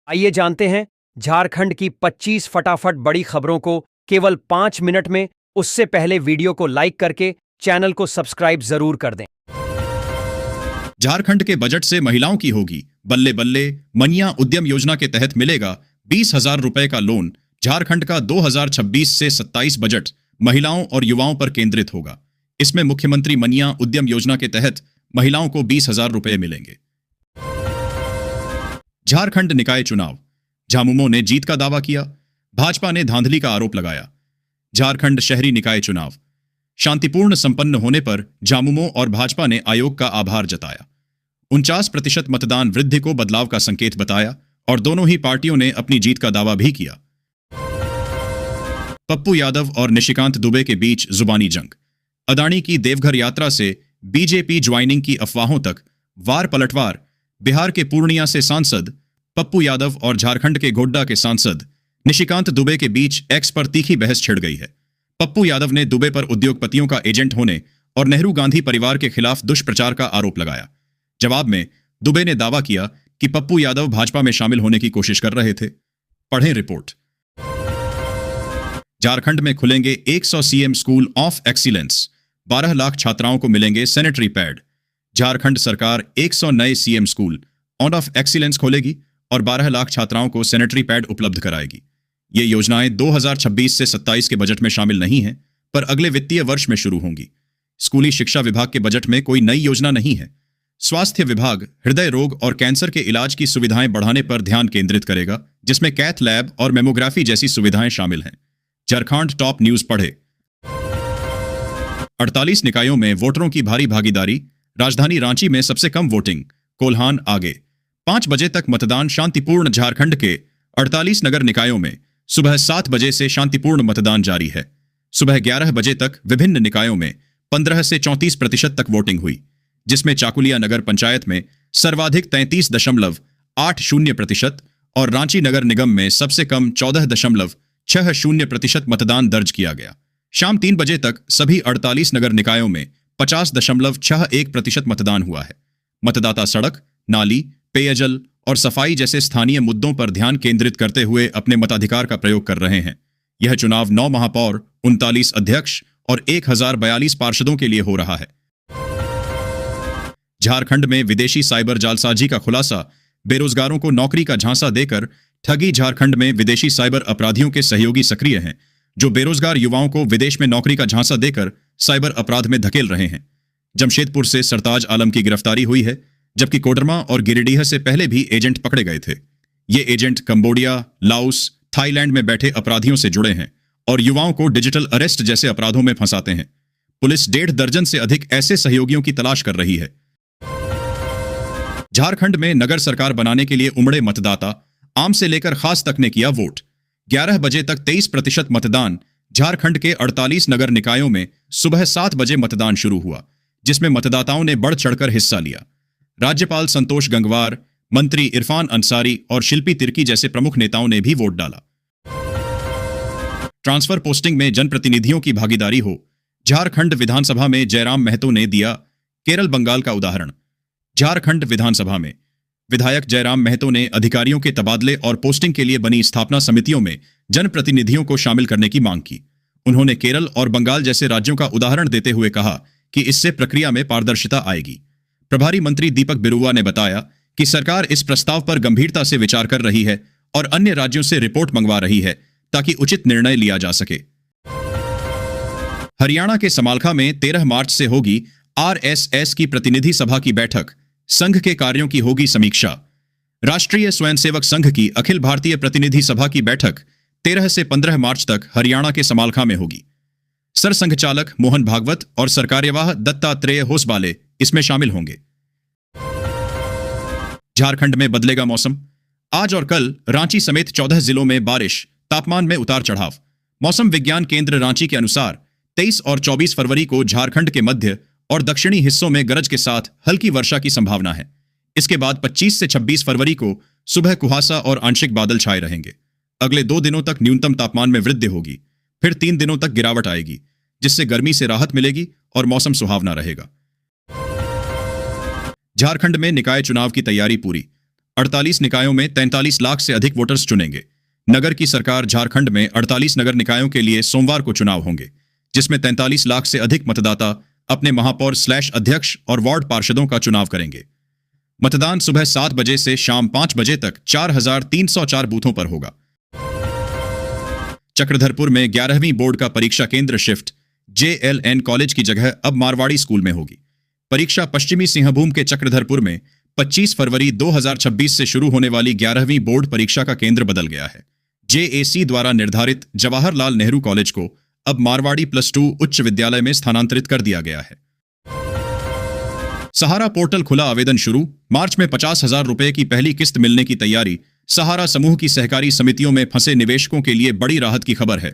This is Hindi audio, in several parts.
आइए जानते हैं झारखंड की 25 फटाफट बड़ी खबरों को केवल 5 मिनट में। उससे पहले वीडियो को लाइक करके चैनल को सब्सक्राइब जरूर कर दें। झारखंड के बजट से महिलाओं की होगी बल्ले बल्ले। मनिया उद्यम योजना के तहत मिलेगा 20,000 रुपए का लोन। झारखंड का 2026 से 27 बजट महिलाओं और युवाओं पर केंद्रित होगा। इसमें मुख्यमंत्री मनिया उद्यम योजना के तहत महिलाओं को 20,000 रुपए मिलेंगे। झारखंड निकाय चुनाव, झामुमो ने जीत का दावा किया, भाजपा ने धांधली का आरोप लगाया। झारखंड शहरी निकाय चुनाव शांतिपूर्ण संपन्न होने पर झामुमो और भाजपा ने आयोग का आभार जताया। 49% मतदान वृद्धि को बदलाव का संकेत बताया और दोनों ही पार्टियों ने अपनी जीत का दावा भी किया। पप्पू यादव और निशिकांत दुबे के बीच जुबानी जंग, अदानी की देवघर यात्रा से बीजेपी ज्वाइनिंग की अफवाहों तक वार पलटवार। बिहार के पूर्णिया से सांसद पप्पू यादव और झारखंड के गोड्डा के सांसद निशिकांत दुबे के बीच एक्स पर तीखी बहस छिड़ गई है। पप्पू यादव ने दुबे पर उद्योगपतियों का एजेंट होने और नेहरू गांधी परिवार के खिलाफ दुष्प्रचार का आरोप लगाया। जवाब में दुबे ने दावा किया कि पप्पू यादव भाजपा में शामिल होने की कोशिश कर रहे थे। पढ़ें रिपोर्ट। झारखंड में खुलेंगे 100 CM school of excellence, 12 lakh छात्राओं को मिलेंगे सैनिटरी पैड। झारखंड सरकार 100 नए सीएम स्कूल ऑफ एक्सीलेंस खोलेगी और 12 लाख छात्राओं को सैनिटरी पैड उपलब्ध कराएगी। ये योजनाएं 2026 से 27 के बजट में शामिल नहीं हैं, पर अगले वित्तीय वर्ष में शुरू होंगी। स्कूली शिक्षा विभाग के बजट में कोई नई योजना नहीं है। स्वास्थ्य विभाग हृदय रोग और कैंसर के इलाज की सुविधाएं बढ़ाने पर ध्यान केंद्रित करेगा, जिसमें कैथ लैब और मेमोग्राफी जैसी सुविधाएं शामिल हैं। झारखंड टॉप न्यूज पढ़े। 48 निकायों में वोटरों की भारी भागीदारी, राजधानी रांची में सबसे कम वोटिंग, कोल्हान आगे। 5 बजे तक मतदान शांतिपूर्ण। झारखंड के 48 नगर निकायों में सुबह 7 बजे से शांतिपूर्ण मतदान जारी है। सुबह 11 बजे तक विभिन्न निकायों में 15 से 34% तक वोटिंग हुई, जिसमें चाकुलिया नगर पंचायत में सर्वाधिक 33.80% और रांची नगर निगम में सबसे कम 14.60% मतदान दर्ज किया गया। शाम 3 बजे तक सभी 48 नगर निकायों में 50.61% मतदान हुआ है। मतदाता सड़क, नाली, पेयजल और सफाई जैसे स्थानीय मुद्दों पर ध्यान केंद्रित करते हुए अपने मताधिकार का प्रयोग कर रहे हैं। यह चुनाव 9 महापौर, 39 अध्यक्ष और 1042 पार्षदों के लिए हो रहा है। झारखंड में विदेशी साइबर जालसाजी का खुलासा, बेरोजगारों को नौकरी का झांसा देकर ठगी। झारखंड में विदेशी साइबर अपराधियों के सहयोगी सक्रिय हैं, जो बेरोजगार युवाओं को विदेश में नौकरी का झांसा देकर साइबर अपराध में धकेल रहे हैं। जमशेदपुर से सरताज आलम की गिरफ्तारी हुई है, जबकि कोडरमा और गिरिडीह से पहले भी एजेंट पकड़े गए थे। ये एजेंट कंबोडिया, लाओस, थाईलैंड में बैठे अपराधियों से जुड़े हैं और युवाओं को डिजिटल अरेस्ट जैसे अपराधों में फंसाते हैं। पुलिस 1.5 दर्जन से अधिक ऐसे सहयोगियों की तलाश कर रही है। झारखंड में नगर सरकार बनाने के लिए उमड़े मतदाता, आम से लेकर खास तक ने किया वोट। 11 बजे तक 23% मतदान। झारखंड के 48 नगर निकायों में सुबह 7 बजे मतदान शुरू हुआ, जिसमें मतदाताओं ने बढ़ चढ़कर हिस्सा लिया। राज्यपाल संतोष गंगवार, मंत्री इरफान अंसारी और शिल्पी तिर्की जैसे प्रमुख नेताओं ने भी वोट डाला। ट्रांसफर पोस्टिंग में जनप्रतिनिधियों की भागीदारी हो, झारखंड विधानसभा में जयराम महतो ने दिया केरल बंगाल का उदाहरण। झारखंड विधानसभा में विधायक जयराम महतो ने अधिकारियों के तबादले और पोस्टिंग के लिए बनी स्थापना समितियों में जनप्रतिनिधियों को शामिल करने की मांग की। उन्होंने केरल और बंगाल जैसे राज्यों का उदाहरण देते हुए कहा कि इससे प्रक्रिया में पारदर्शिता आएगी। प्रभारी मंत्री दीपक बिरुवा ने बताया कि सरकार इस प्रस्ताव पर गंभीरता से विचार कर रही है और अन्य राज्यों से रिपोर्ट मंगवा रही है, ताकि उचित निर्णय लिया जा सके। हरियाणा के समालखा में 13 मार्च से होगी आरएसएस की प्रतिनिधि सभा की बैठक। संघ के कार्यों की होगी समीक्षा। राष्ट्रीय स्वयंसेवक संघ की अखिल भारतीय प्रतिनिधि सभा की बैठक 13 से 15 मार्च तक हरियाणा के समालखा में होगी। सरसंघ चालक मोहन भागवत और सरकार्यवाह दत्तात्रेय होसबाले इसमें शामिल होंगे। झारखंड में बदलेगा मौसम। आज और कल रांची समेत 14 जिलों में बारिश, तापमान में उतार चढ़ाव। मौसम विज्ञान केंद्र रांची के अनुसार 23 और 24 फरवरी को झारखंड के मध्य और दक्षिणी हिस्सों में गरज के साथ हल्की वर्षा की संभावना है। इसके बाद 25 से 26 फरवरी को सुबह कुहासा और आंशिक बादल छाए रहेंगे। अगले 2 दिनों तक न्यूनतम तापमान में वृद्धि होगी, फिर 3 दिनों तक गिरावट आएगी, जिससे गर्मी से राहत मिलेगी और मौसम सुहावना रहेगा। झारखंड में निकाय चुनाव की तैयारी पूरी। 48 निकायों में 43 लाख से अधिक वोटर्स चुनेंगे। नगर की सरकार झारखंड में 48 नगर निकायों के लिए सोमवार को चुनाव होंगे, जिसमें 43 लाख से अधिक मतदाता अपने महापौर/अध्यक्ष और वार्ड पार्षदों का चुनाव करेंगे। मतदान सुबह 7 बजे से शाम 5 बजे तक 4304 बूथों पर होगा। चक्रधरपुर में 11वीं बोर्ड का परीक्षा केंद्र शिफ्ट JLN कॉलेज की जगह अब मारवाड़ी स्कूल में होगी। परीक्षा पश्चिमी सिंहभूम के चक्रधरपुर में 25 फरवरी 2026 से शुरू होने वाली 11वीं बोर्ड परीक्षा का केंद्र बदल गया है। JAC द्वारा निर्धारित जवाहरलाल नेहरू कॉलेज को अब मारवाड़ी +2 उच्च विद्यालय में स्थानांतरित कर दिया गया है। सहारा पोर्टल खुला, आवेदन शुरू। मार्च में 50,000 रुपए की पहली किस्त मिलने की तैयारी। सहारा समूह की सहकारी समितियों में फंसे निवेशकों के लिए बड़ी राहत की खबर है।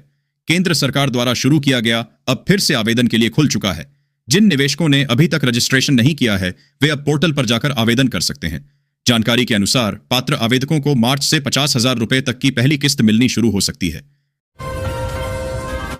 केंद्र सरकार द्वारा शुरू किया गया अब फिर से आवेदन के लिए खुल चुका है। जिन निवेशकों ने अभी तक रजिस्ट्रेशन नहीं किया है वे अब पोर्टल पर जाकर आवेदन कर सकते हैं। जानकारी के अनुसार पात्र आवेदकों को मार्च से 50,000 रुपए तक की पहली किस्त मिलनी शुरू हो सकती है।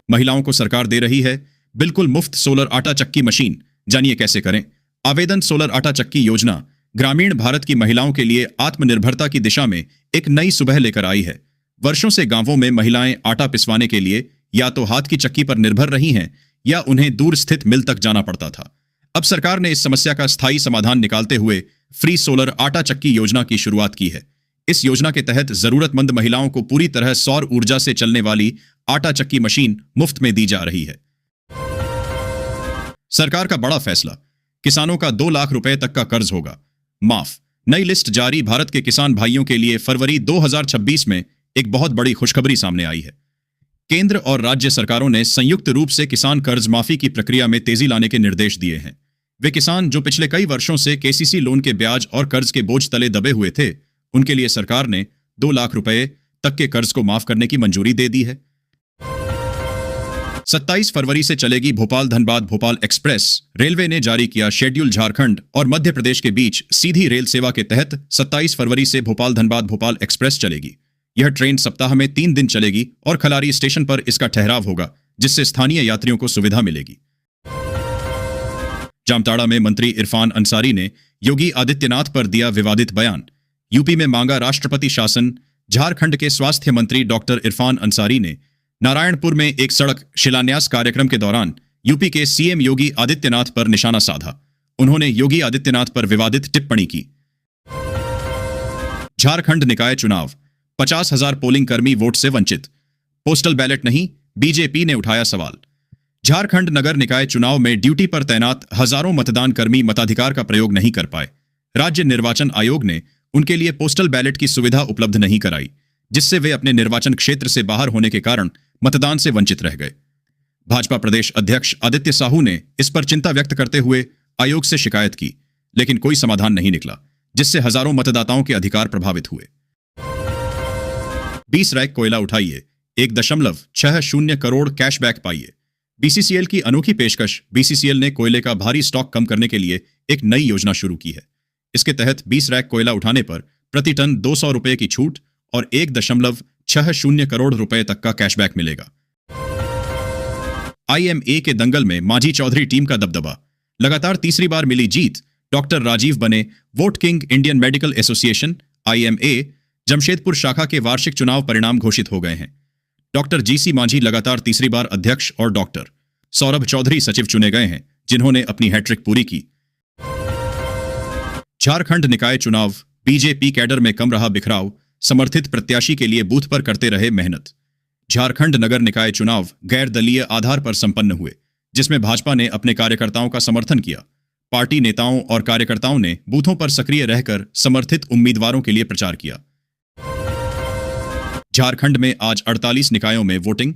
महिलाओं को सरकार दे रही है बिल्कुल मुफ्त सोलर आटा चक्की मशीन। जानिए कैसे करें आवेदन। सोलर आटा चक्की योजना ग्रामीण भारत की महिलाओं के लिए आत्मनिर्भरता की दिशा में एक नई सुबह लेकर आई है। वर्षों से गांवों में महिलाएं आटा पिसवाने के लिए या तो हाथ की चक्की पर निर्भर रही हैं या उन्हें दूर स्थित मिल तक जाना पड़ता था। अब सरकार ने इस समस्या का स्थायी समाधान निकालते हुए फ्री सोलर आटा चक्की योजना की शुरुआत की है। इस योजना के तहत जरूरतमंद महिलाओं को पूरी तरह सौर ऊर्जा से चलने वाली आटा चक्की मशीन मुफ्त में दी जा रही है। सरकार का बड़ा फैसला, किसानों का 2 लाख रुपए तक का कर्ज होगा माफ। नई लिस्ट जारी। भारत के किसान भाइयों के लिए फरवरी 2026 में एक बहुत बड़ी खुशखबरी सामने आई है। केंद्र और राज्य सरकारों ने संयुक्त रूप से किसान कर्ज माफी की प्रक्रिया में तेजी लाने के निर्देश दिए हैं। वे किसान जो पिछले कई वर्षों से KCC लोन के ब्याज और कर्ज के बोझ तले दबे हुए थे, उनके लिए सरकार ने 2 लाख रुपए तक के कर्ज को माफ करने की मंजूरी दे दी है। 27 फरवरी से चलेगी भोपाल धनबाद भोपाल एक्सप्रेस। रेलवे ने जारी किया शेड्यूल। झारखंड और मध्य प्रदेश के बीच सीधी रेल सेवा के तहत 27 फरवरी से भोपाल धनबाद भोपाल एक्सप्रेस चलेगी। यह ट्रेन सप्ताह में 3 दिन चलेगी और खलारी स्टेशन पर इसका ठहराव होगा, जिससे स्थानीय यात्रियों को सुविधा मिलेगी। जामताड़ा में मंत्री इरफान अंसारी ने योगी आदित्यनाथ पर दिया विवादित बयान। यूपी में मांगा राष्ट्रपति शासन। झारखंड के स्वास्थ्य मंत्री डॉक्टर इरफान अंसारी ने नारायणपुर में एक सड़क शिलान्यास कार्यक्रम के दौरान यूपी के CM योगी आदित्यनाथ पर निशाना साधा। उन्होंने योगी आदित्यनाथ पर विवादित टिप्पणी की। झारखंड निकाय चुनाव, 50,000 पोलिंग कर्मी वोट से वंचित। पोस्टल बैलेट नहीं, बीजेपी ने उठाया सवाल। झारखंड नगर निकाय चुनाव में ड्यूटी पर तैनात हजारों मतदान कर्मी मताधिकार का प्रयोग नहीं कर पाए। राज्य निर्वाचन आयोग ने उनके लिए पोस्टल बैलेट की सुविधा उपलब्ध नहीं कराई, जिससे वे अपने निर्वाचन क्षेत्र से बाहर होने के कारण मतदान से वंचित रह गए। भाजपा प्रदेश अध्यक्ष आदित्य साहू ने इस पर चिंता व्यक्त करते हुए आयोग से शिकायत की, लेकिन कोई समाधान नहीं निकला, जिससे हजारों मतदाताओं के अधिकार प्रभावित हुए। 20 रैक कोयला उठाइए, 1.60 करोड़ कैशबैक पाइए। BCCL की अनोखी पेशकश। BCCL ने कोयले का भारी स्टॉक कम करने के लिए एक नई योजना शुरू की है। इसके तहत 20 रैक कोयला उठाने पर प्रति टन 200 रुपए की छूट और 1.60 करोड़ रुपए तक का कैशबैक मिलेगा। IMA के दंगल में मांझी चौधरी टीम का दबदबा। लगातार तीसरी बार मिली जीत। डॉक्टर राजीव बने vote king. Indian medical association IMA Jamshedpur शाखा के वार्षिक चुनाव परिणाम घोषित हो गए हैं। डॉक्टर GC मांझी लगातार तीसरी बार अध्यक्ष और डॉक्टर सौरभ चौधरी सचिव चुने गए हैं, जिन्होंने अपनी हैट्रिक पूरी की। झारखंड निकाय चुनाव। बीजेपी कैडर में कम रहा बिखराव। समर्थित प्रत्याशी के लिए बूथ पर करते रहे मेहनत। झारखंड नगर निकाय चुनाव गैर दलीय आधार पर संपन्न हुए, जिसमें भाजपा ने अपने कार्यकर्ताओं का समर्थन किया। पार्टी नेताओं और कार्यकर्ताओं ने बूथों पर सक्रिय रहकर समर्थित उम्मीदवारों के लिए प्रचार किया। झारखंड में आज 48 निकायों में वोटिंग।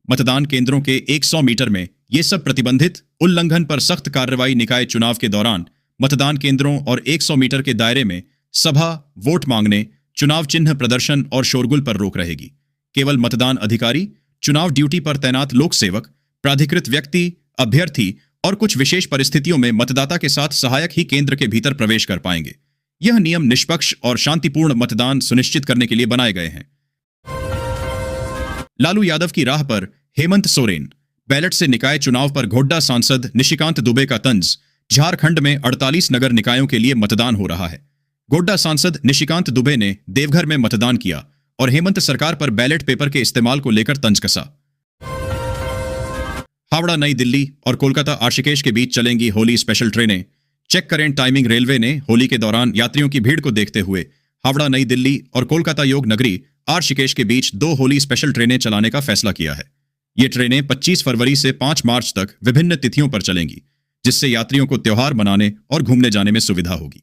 मतदान केंद्रों के 100 मीटर में ये सब प्रतिबंधित। उल्लंघन पर सख्त कार्रवाई। निकाय चुनाव के दौरान मतदान केंद्रों और 100 मीटर के दायरे में सभा, वोट मांगने, चुनाव चिन्ह प्रदर्शन और शोरगुल पर रोक रहेगी। केवल मतदान अधिकारी, चुनाव ड्यूटी पर तैनात लोक सेवक, प्राधिकृत व्यक्ति, अभ्यर्थी और कुछ विशेष परिस्थितियों में मतदाता के साथ सहायक ही केंद्र के भीतर प्रवेश कर पाएंगे। यह नियम निष्पक्ष और शांतिपूर्ण मतदान सुनिश्चित करने के लिए बनाए गए हैं। लालू यादव की राह पर हेमंत सोरेन। बैलेट से निकाय चुनाव पर घोड्डा सांसद निशिकांत दुबे का तंज। झारखंड में 48 नगर निकायों के लिए मतदान हो रहा है। गोड्डा सांसद निशिकांत दुबे ने देवघर में मतदान किया और हेमंत सरकार पर बैलेट पेपर के इस्तेमाल को लेकर तंज कसा। हावड़ा नई दिल्ली और कोलकाता आशिकेश के बीच चलेंगी होली स्पेशल ट्रेनें। चेक करें टाइमिंग। रेलवे ने होली के दौरान यात्रियों की भीड़ को देखते हुए हावड़ा नई दिल्ली और कोलकाता योग नगरी आशिकेश के बीच 2 होली स्पेशल ट्रेनें चलाने का फैसला किया है। ये ट्रेनें 25 फरवरी से 5 मार्च तक विभिन्न तिथियों पर चलेंगी, जिससे यात्रियों को त्योहार मनाने और घूमने जाने में सुविधा होगी।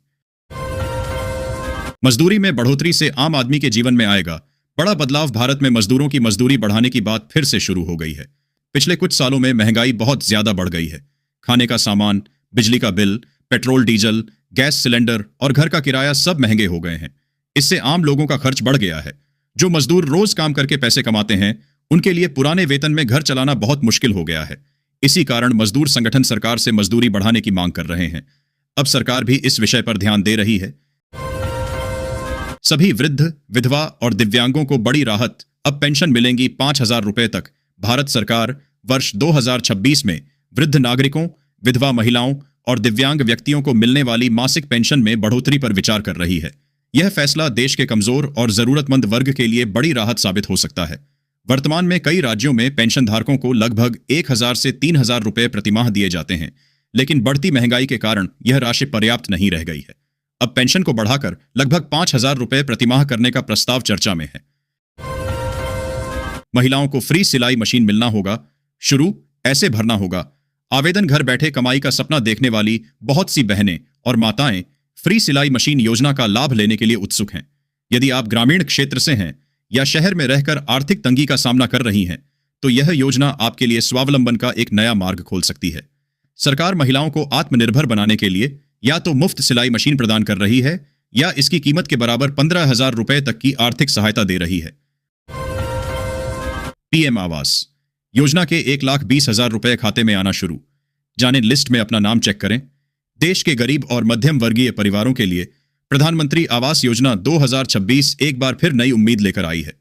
मजदूरी में बढ़ोतरी से आम आदमी के जीवन में आएगा बड़ा बदलाव। भारत में मजदूरों की मजदूरी बढ़ाने की बात फिर से शुरू हो गई है। पिछले कुछ सालों में महंगाई बहुत ज्यादा बढ़ गई है। खाने का सामान, बिजली का bill, petrol diesel, gas cylinder और घर का किराया सब महंगे हो गए हैं। इससे आम लोगों का खर्च बढ़ गया है। जो मजदूर रोज काम करके पैसे कमाते हैं, उनके लिए पुराने वेतन में घर चलाना बहुत मुश्किल हो गया है। इसी कारण मजदूर संगठन सरकार से मजदूरी बढ़ाने की मांग कर रहे हैं। अब सरकार भी इस विषय पर ध्यान दे रही है। सभी वृद्ध, विधवा और दिव्यांगों को बड़ी राहत। अब पेंशन मिलेंगी 5,000 रुपए तक। भारत सरकार वर्ष 2026 में वृद्ध नागरिकों, विधवा महिलाओं और दिव्यांग व्यक्तियों को मिलने वाली मासिक पेंशन में बढ़ोतरी पर विचार कर रही है। यह फैसला देश के कमजोर और जरूरतमंद वर्ग के लिए बड़ी राहत साबित हो सकता है। वर्तमान में कई राज्यों में पेंशन धारकों को लगभग 1,000 से 3,000 रुपए प्रतिमाह दिए जाते हैं, लेकिन बढ़ती महंगाई के कारण यह राशि पर्याप्त नहीं रह गई है। अब पेंशन को बढ़ाकर लगभग 5,000 रुपए प्रतिमाह करने का प्रस्ताव चर्चा में है। महिलाओं को फ्री सिलाई मशीन मिलना होगा। शुरू ऐसे भरना होगा। आवेदन घर बैठे कमाई का सपना देखने वाली बहुत सी बहनें और माताएं फ्री सिलाई मशीन योजना का लाभ लेने के लिए उत्सुक हैं। यदि आप ग्रामीण क्षेत्र से हैं या शहर में रहकर आर्थिक तंगी का सामना कर रही हैं, तो यह योजना आपके लिए स्वावलंबन का एक नया मार्ग खोल सकती है। सरकार महिलाओं को आत्मनिर्भर बनाने के लिए या तो मुफ्त सिलाई मशीन प्रदान कर रही है या इसकी कीमत के बराबर 15,000 रुपए तक की आर्थिक सहायता दे रही है। पीएम आवास योजना के 1,20,000 रुपए खाते में आना शुरू। जानें, लिस्ट में अपना नाम चेक करें। देश के गरीब और मध्यम वर्गीय परिवारों के लिए प्रधानमंत्री आवास योजना 2026 एक बार फिर नई उम्मीद लेकर आई है।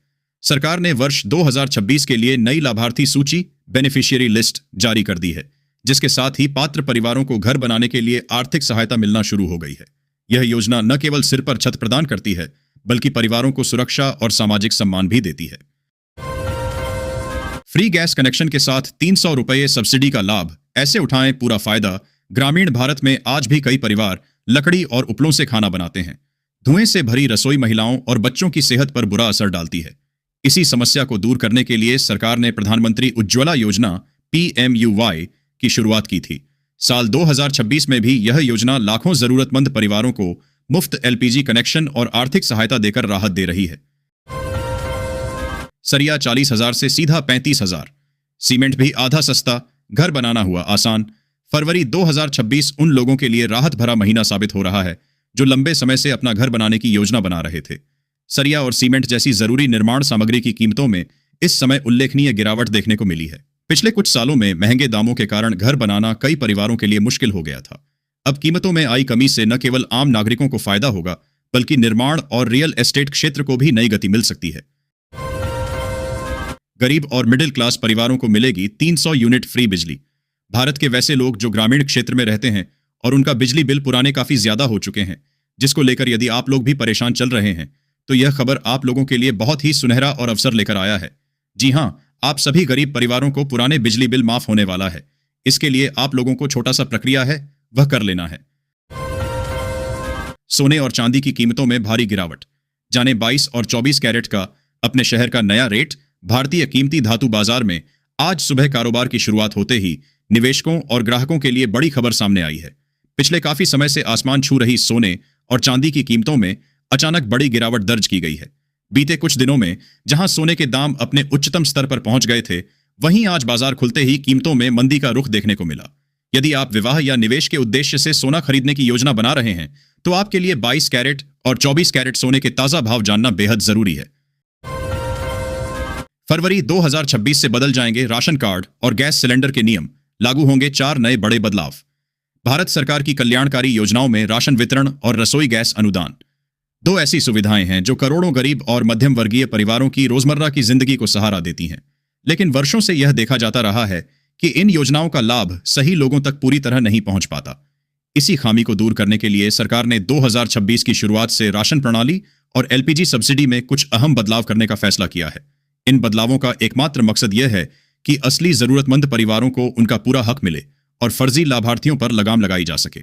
सरकार ने वर्ष 2026 के लिए नई लाभार्थी सूची बेनिफिशियरी लिस्ट जारी कर दी है, जिसके साथ ही पात्र परिवारों को घर बनाने के लिए आर्थिक सहायता मिलना शुरू हो गई है। यह योजना न केवल सिर पर छत प्रदान करती है, बल्कि परिवारों को सुरक्षा और सामाजिक सम्मान भी देती है। फ्री गैस कनेक्शन के साथ 300 रुपये सब्सिडी का लाभ। ऐसे उठाएं पूरा फायदा। ग्रामीण भारत में आज भी कई परिवार लकड़ी और उपलों से खाना बनाते हैं। धुएं से भरी रसोई महिलाओं और बच्चों की सेहत पर बुरा असर डालती है। इसी समस्या को दूर करने के लिए सरकार ने प्रधानमंत्री उज्ज्वला योजना PMUY की शुरुआत की थी। साल 2026 में भी यह योजना लाखों जरूरतमंद परिवारों को मुफ्त LPG कनेक्शन और आर्थिक सहायता देकर राहत दे रही है। सरिया 40,000 से सीधा 35,000। सीमेंट भी आधा सस्ता। घर बनाना हुआ आसान। फरवरी 2026 उन लोगों के लिए राहत भरा महीना साबित हो रहा है जो लंबे समय से अपना घर बनाने की योजना बना रहे थे। सरिया और सीमेंट जैसी जरूरी निर्माण सामग्री की कीमतों में इस समय उल्लेखनीय गिरावट देखने को मिली है। पिछले कुछ सालों में महंगे दामों के कारण घर बनाना कई परिवारों के लिए मुश्किल हो गया था। अब कीमतों में आई कमी से न केवल आम नागरिकों को फायदा होगा, बल्कि निर्माण और रियल एस्टेट क्षेत्र को भी नई गति मिल सकती है। गरीब और मिडिल क्लास परिवारों को मिलेगी 300 यूनिट फ्री बिजली। भारत के वैसे लोग जो ग्रामीण क्षेत्र में रहते हैं और उनका बिजली बिल पुराने काफी ज्यादा हो चुके हैं, जिसको लेकर यदि आप लोग भी परेशान चल रहे हैं, तो यह खबर आप लोगों के लिए बहुत ही सुनहरा और अवसर लेकर आया है। जी हां, आप सभी गरीब परिवारों को पुराने बिजली बिल माफ होने वाला है। इसके लिए आप लोगों को छोटा सा प्रक्रिया है, वह कर लेना है। सोने और चांदी की कीमतों में भारी गिरावट। जाने 22 और 24 कैरेट का अपने शहर का नया रेट। भारतीय कीमती धातु बाजार में आज सुबह कारोबार की शुरुआत होते ही निवेशकों और ग्राहकों के लिए बड़ी खबर सामने आई है। पिछले काफी समय से आसमान छू रही सोने और चांदी की कीमतों में अचानक बड़ी गिरावट दर्ज की गई है। बीते कुछ दिनों में जहां सोने के दाम अपने उच्चतम स्तर पर पहुंच गए थे, वहीं आज बाजार खुलते ही कीमतों में मंदी का रुख देखने को मिला। यदि आप विवाह या निवेश के उद्देश्य से सोना खरीदने की योजना बना रहे हैं, तो आपके लिए 22 कैरेट और 24 कैरेट सोने के ताजा भाव जानना बेहद जरूरी है। फरवरी 2026 से बदल जाएंगे राशन कार्ड और गैस सिलेंडर के नियम। लागू होंगे 4 नए बड़े बदलाव। भारत सरकार की कल्याणकारी योजनाओं में राशन वितरण और रसोई गैस अनुदान 2 ऐसी सुविधाएं हैं जो करोड़ों गरीब और मध्यम वर्गीय परिवारों की रोजमर्रा की जिंदगी को सहारा देती हैं। लेकिन वर्षों से यह देखा जाता रहा है कि इन योजनाओं का लाभ सही लोगों तक पूरी तरह नहीं पहुंच पाता। इसी खामी को दूर करने के लिए सरकार ने 2026 की शुरुआत से राशन प्रणाली और एलपीजी सब्सिडी में कुछ अहम बदलाव करने का फैसला किया है। इन बदलावों का एकमात्र मकसद यह है कि असली जरूरतमंद परिवारों को उनका पूरा हक मिले और फर्जी लाभार्थियों पर लगाम लगाई जा सके।